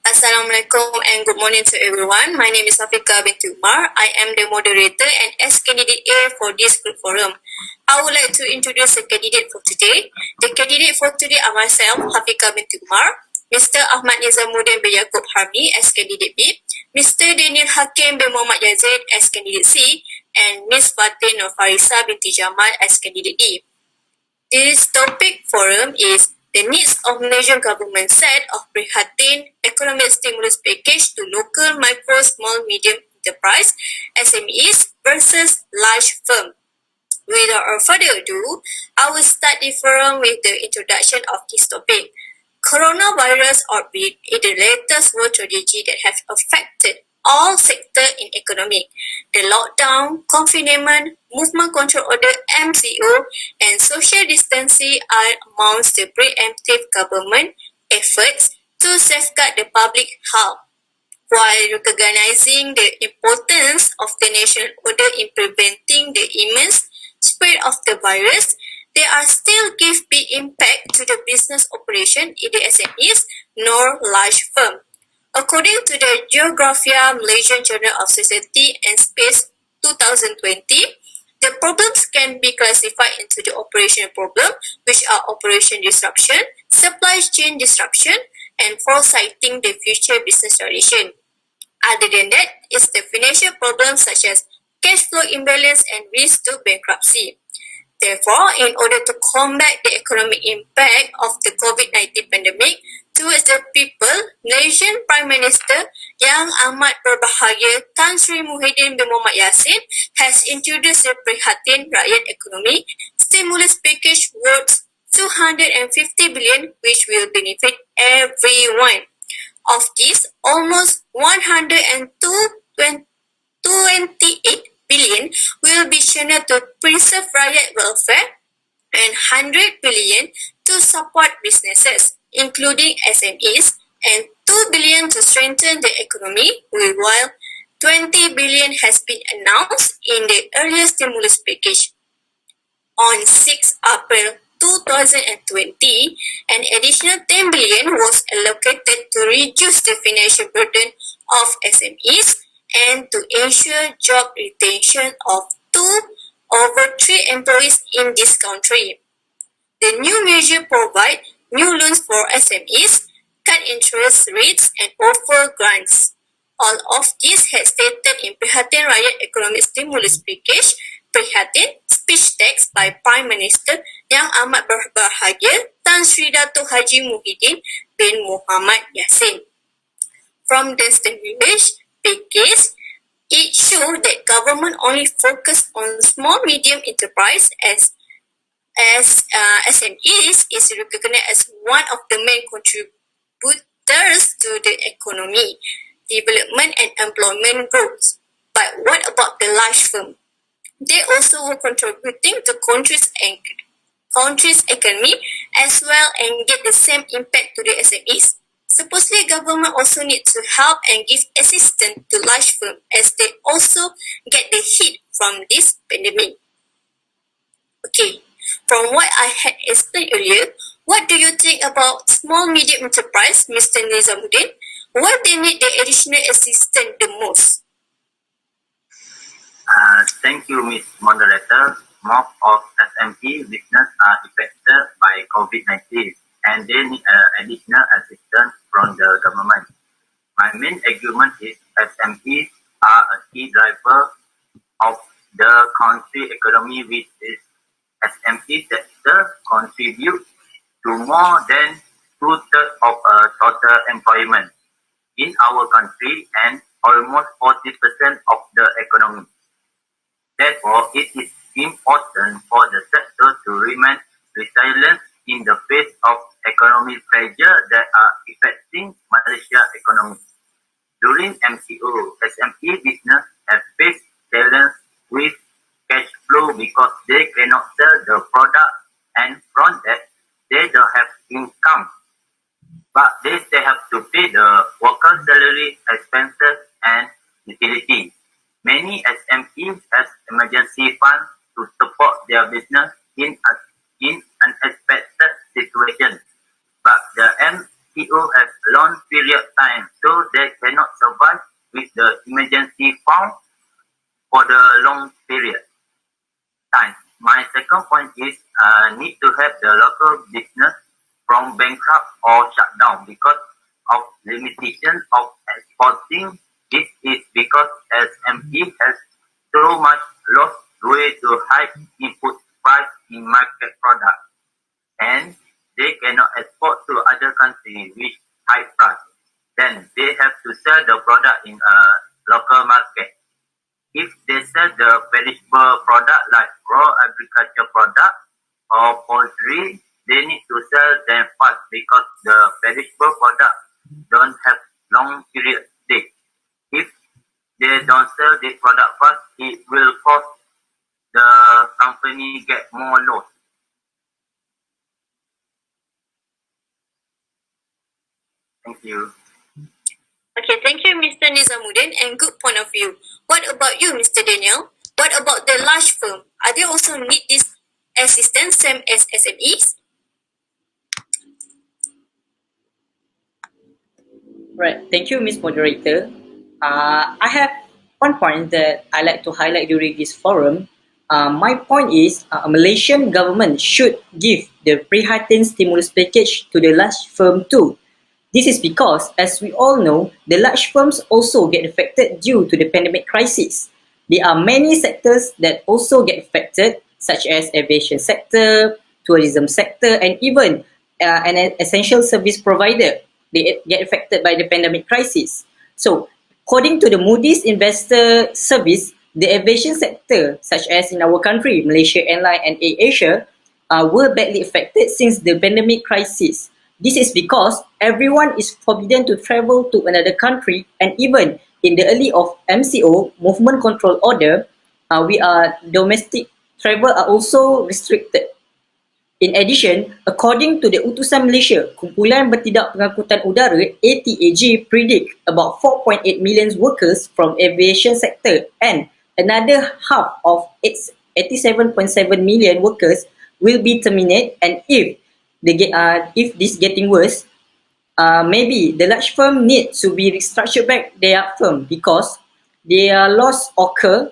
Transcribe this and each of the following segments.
Assalamualaikum and good morning to everyone. My name is Afika binti Umar. I am the moderator and as candidate A for this group forum. I would like to introduce the candidate for today. The candidate for today are myself, Afika binti Umar, Mr. Ahmad Nizamuddin bin Yaakob Harmi as candidate B, Mr. Daniel Hakim bin Muhammad Yazid as candidate C, and Ms. Fatin Farisa binti Jamal as candidate D. This topic forum is the needs of Malaysian government set of PRIHATIN economic stimulus package to local, micro, small, medium enterprise SMEs versus large firm. Without further ado, I will start the forum with the introduction of this topic. Coronavirus outbreak is the latest world tragedy that has affected all sectors in economy. The lockdown, confinement, movement control order MCO, and social distancing are amongst the preemptive government efforts to safeguard the public health. While recognizing the importance of the national order in preventing the immense spread of the virus, they are still give big impact to the business operation in the SMEs nor large firm. According to the Geographia Malaysian Journal of Society and Space 2020, the problems can be classified into the operational problem, which are operation disruption, supply chain disruption, and foresighting the future business direction. Other than that, is the financial problems such as cash flow imbalance and risk to bankruptcy. Therefore, in order to combat the economic impact of the COVID-19 pandemic towards the people, Malaysian Prime Minister Yang Amat Berbahagia Tan Sri Muhyiddin bin Muhammad Jasin has introduced the PRIHATIN Rakyat Ekonomi Stimulus Package worth 250 billion which will benefit everyone. Of this, almost 128 billion will be channeled to preserve rakyat welfare and 100 billion to support businesses, including SMEs, and 2 billion to strengthen the economy, while 20 billion has been announced in the earlier stimulus package. On 6 April 2020, an additional 10 billion was allocated to reduce the financial burden of SMEs and to ensure job retention of 2 over 3 employees in this country. The new measure provide new loans for SMEs, cut interest rates, and offer grants. All of this has stated in PRIHATIN Rakyat Economic Stimulus Package, PRIHATIN speech text by Prime Minister Yang Amat Berbahagia Tan Sri Dato' Haji Muhyiddin bin Muhammad Jasin. From the stimulus package, it shows that government only focus on small medium enterprise as SMEs is recognized as one of the main contributors to the economy, development and employment growth. But what about the large firm? They also were contributing to country's economy as well and get the same impact to the SMEs. Supposedly, government also needs to help and give assistance to large firms as they also get the hit from this pandemic. Okay, from what I had explained earlier, what do you think about small medium enterprise, Mr. Nizamuddin? Why they need the additional assistance the most? Thank you, Ms. Moderator. Most of SME business are affected by COVID-19 and they need additional assistance from the government. My main argument is SMEs are a key driver of the country economy, which is SME sector contribute to more than 2/3 of total employment in our country and almost 40% of the economy. Therefore, it is important for the sector to remain resilient in the face of economic pressure that are affecting Malaysia's economy. During MCO, SME business have faced challenges with cash flow because they cannot sell the product and from that they don't have income. But they still have to pay the worker salary, expenses and utilities. Many SMEs have emergency funds to support their business in unexpected situations. But the MCO has long period time, so they cannot survive with the emergency fund for the long period time. My second point is need to have the local business from bankrupt or shut down because of limitation of exporting. This is because SME has so much loss due to high input price in market product, and they cannot export to other countries with high price. Then they have to sell the product in a local market. If they sell the perishable product like raw agriculture product or poultry, they need to sell them fast because the perishable product don't have long period stay. If they don't sell this product fast, it will cause the company get more loss. Thank you. Okay, thank you, Mr. Nizamuddin, and good point of view. What about you, Mr. Daniel? What about the large firm? Are they also need this assistance same as SMEs? Right. Thank you, Miss Moderator. I have one point that I like to highlight during this forum. My point is, Malaysian government should give the PRIHATIN stimulus package to the large firm too. This is because, as we all know, the large firms also get affected due to the pandemic crisis. There are many sectors that also get affected, such as aviation sector, tourism sector, and even an essential service provider. They get affected by the pandemic crisis. So, according to the Moody's Investor Service, the aviation sector, such as in our country, Malaysia Airlines and AirAsia, were badly affected since the pandemic crisis. This is because everyone is forbidden to travel to another country, and even in the early of MCO, Movement Control Order, we are domestic travel are also restricted. In addition, according to the Utusan Malaysia, Kumpulan Bertindak Pengangkutan Udara ATAG predict about 4.8 million workers from aviation sector and another half of its 87.7 million workers will be terminated, and if this getting worse, maybe the large firm need to be restructured back their firm because their loss occur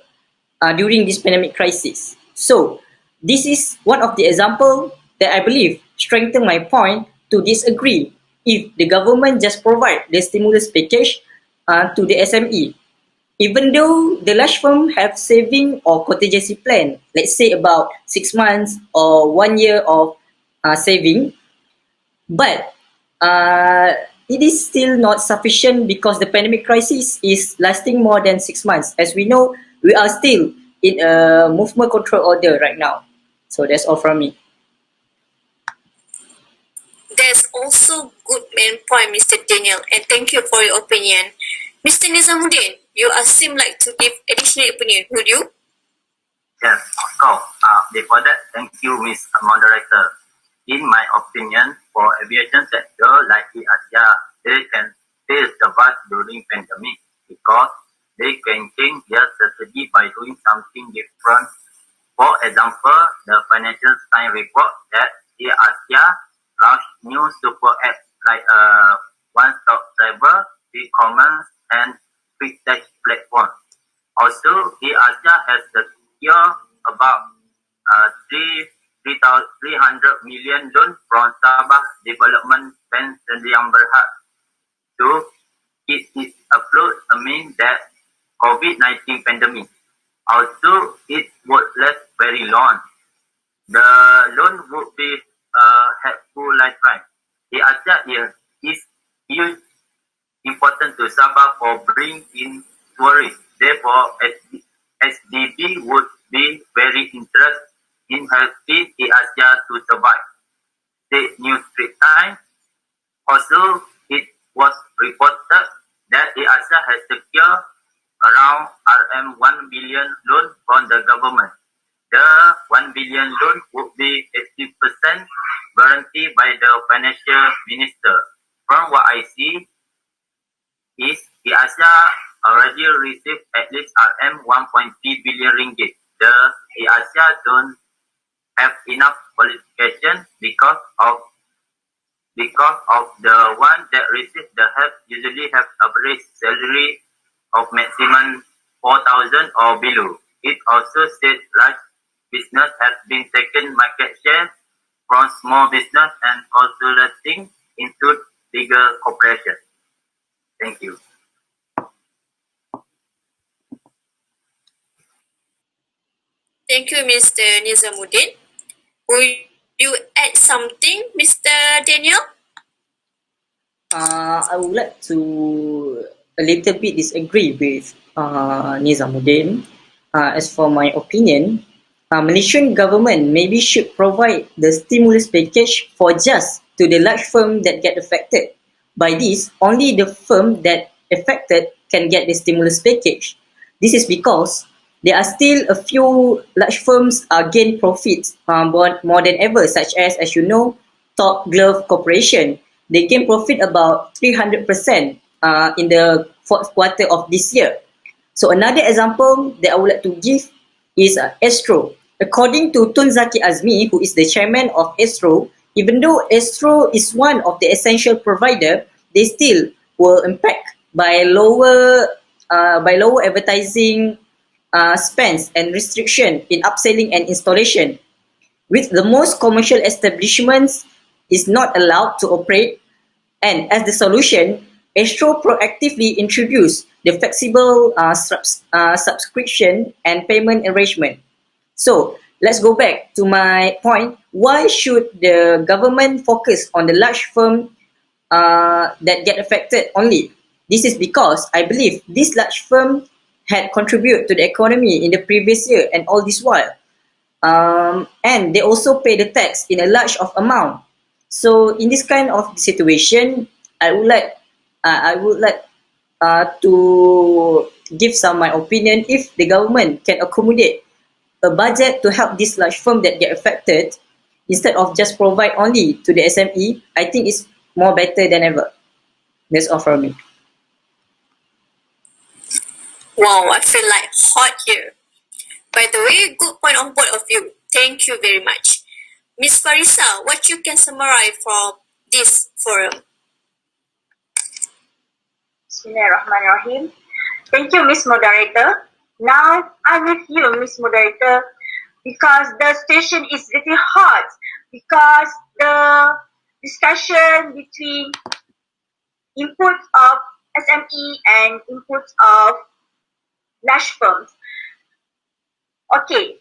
during this pandemic crisis. So this is one of the example that I believe strengthen my point to disagree if the government just provide the stimulus package to the SME. Even though the large firm have saving or contingency plan, let's say about 6 months or 1 year of saving, but it is still not sufficient because the pandemic crisis is lasting more than 6 months. As we know, we are still in a movement control order right now. So that's all from me. There's also good main point, Mr. Daniel, and thank you for your opinion. Mr. Nizamuddin, you seem like to give additional opinion, would you? Yes, of course. Before that, thank you, Ms. Moderator. In my opinion, for aviation sector like the Asia, they can still survive during pandemic because they can change their strategy by doing something different. For example, the Financial Times report that the Asia launched new super apps like one-stop travel, e-commerce, and quick tech platform. Also, the Asia has secured about 300 million loan from Sabah Development Bank Sdn Bhd to keep it afloat amid that COVID-19 pandemic. Also, it would last very long. The loan would be a helpful lifeline. The Asia is huge important to Sabah for bringing in tourists. Therefore, SDB would be very interested in helping the Asia to survive. The New Street Times also it was reported that the Asia has secured around RM1 billion loan from the government. The 1 billion loan would be 80% guaranteed by the financial minister. From what I see, is the Asia already received at least RM1.3 billion ringgit. The Asia don't have enough qualification because of because of the one that receive the help usually have average salary of maximum 4,000 or below. It also said large business has been taken market share from small business and consolidating into bigger corporations. Thank you. Thank you, Mr. Nizamuddin. Will you add something, Mr. Daniel? I would like to a little bit disagree with Nizamuddin. As for my opinion, Malaysian government maybe should provide the stimulus package for just to the large firm that get affected. By this, only the firm that affected can get the stimulus package. This is because there are still a few large firms gain profits more than ever, such as you know, Top Glove Corporation. They gain profit about 300% in the fourth quarter of this year. So another example that I would like to give is Astro. According to Tun Zaki Azmi, who is the chairman of Astro, even though Astro is one of the essential provider, they still were impacted by lower advertising spends and restriction in upselling and installation, with the most commercial establishments is not allowed to operate. And as the solution, Astro proactively introduced the flexible subscription and payment arrangement. So let's go back to my point. Why should the government focus on the large firm that get affected only? This is because I believe this large firm had contributed to the economy in the previous year and all this while. And they also pay the tax in a large of amount. So in this kind of situation, I would like to give some my opinion. If the government can accommodate a budget to help this large firm that get affected, instead of just provide only to the SME, I think it's more better than ever. That's all from me. Wow, I feel like hot here. By the way, good point on both of you. Thank you very much. Miss Farisa, what you can summarize from this forum? Bismillahirrahmanirrahim. Thank you, Miss Moderator. Now I'm with you, Miss Moderator, because the station is really hot, because the discussion between inputs of SME and inputs of large firms. Okay,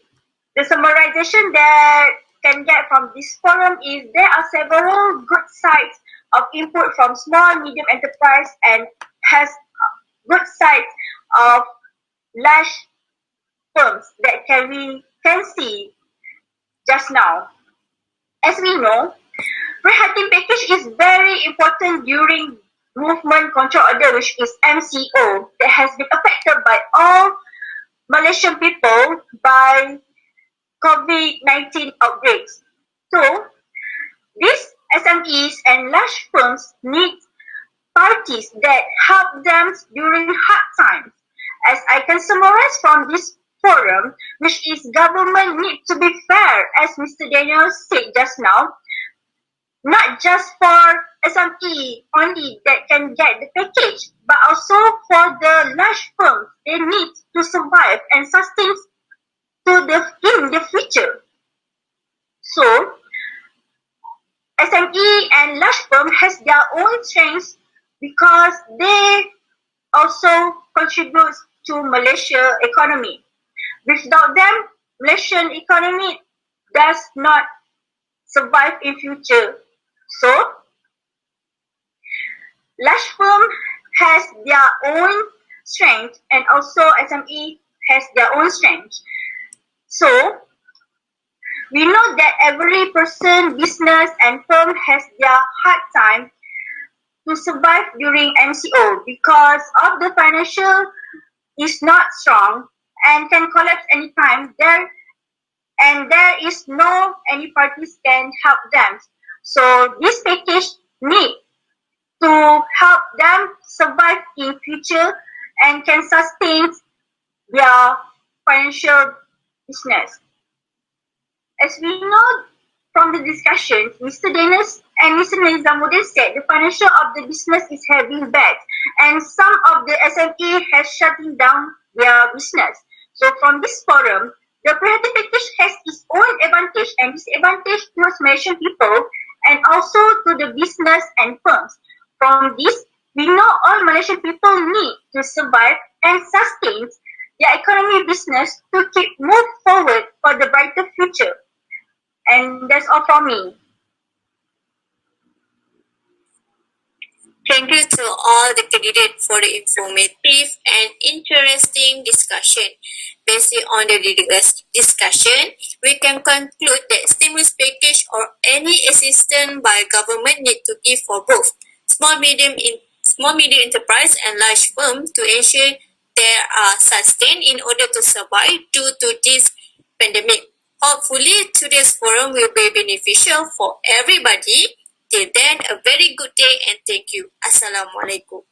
the summarization that can get from this forum is there are several good sides of input from small, medium enterprise and has good sides of large firms that we can see just now. As we know, PRIHATIN package is very important during movement control order, which is MCO, that has been affected by all Malaysian people by COVID-19 outbreaks. So, these SMEs and large firms need parties that help them during hard times. As I can summarize from this forum, which is government need to be fair, as Mr. Daniel said just now, not just for SME only that can get the package, but also for the large firms. They need to survive and sustain in the future. So, SME and large firm has their own strengths because they also contribute to Malaysia economy. Without them, Malaysian economy does not survive in future. So, large firm has their own strength and also SME has their own strength. So, we know that every person, business and firm has their hard time to survive during MCO because of the financial is not strong and can collapse anytime there is no any parties can help them. So this package need to help them survive in future and can sustain their financial business. As we know from the discussion, Mr. Dennis and Mr. Nizamuddin said the financial of the business is having bad, and some of the SME has shutting down their business. So from this forum, the PRIHATIN package has its own advantage and disadvantage towards Malaysian people and also to the business and firms. From this, we know all Malaysian people need to survive and sustain their economy business to keep move forward for the brighter future. And that's all from me. Thank you to all the candidates for the informative and interesting discussion. Based on the discussion, we can conclude that stimulus package or any assistance by government need to give for both small medium enterprise and large firms to ensure they are sustained in order to survive due to this pandemic. Hopefully, today's forum will be beneficial for everybody. Till then, a very good day and thank you. Assalamualaikum.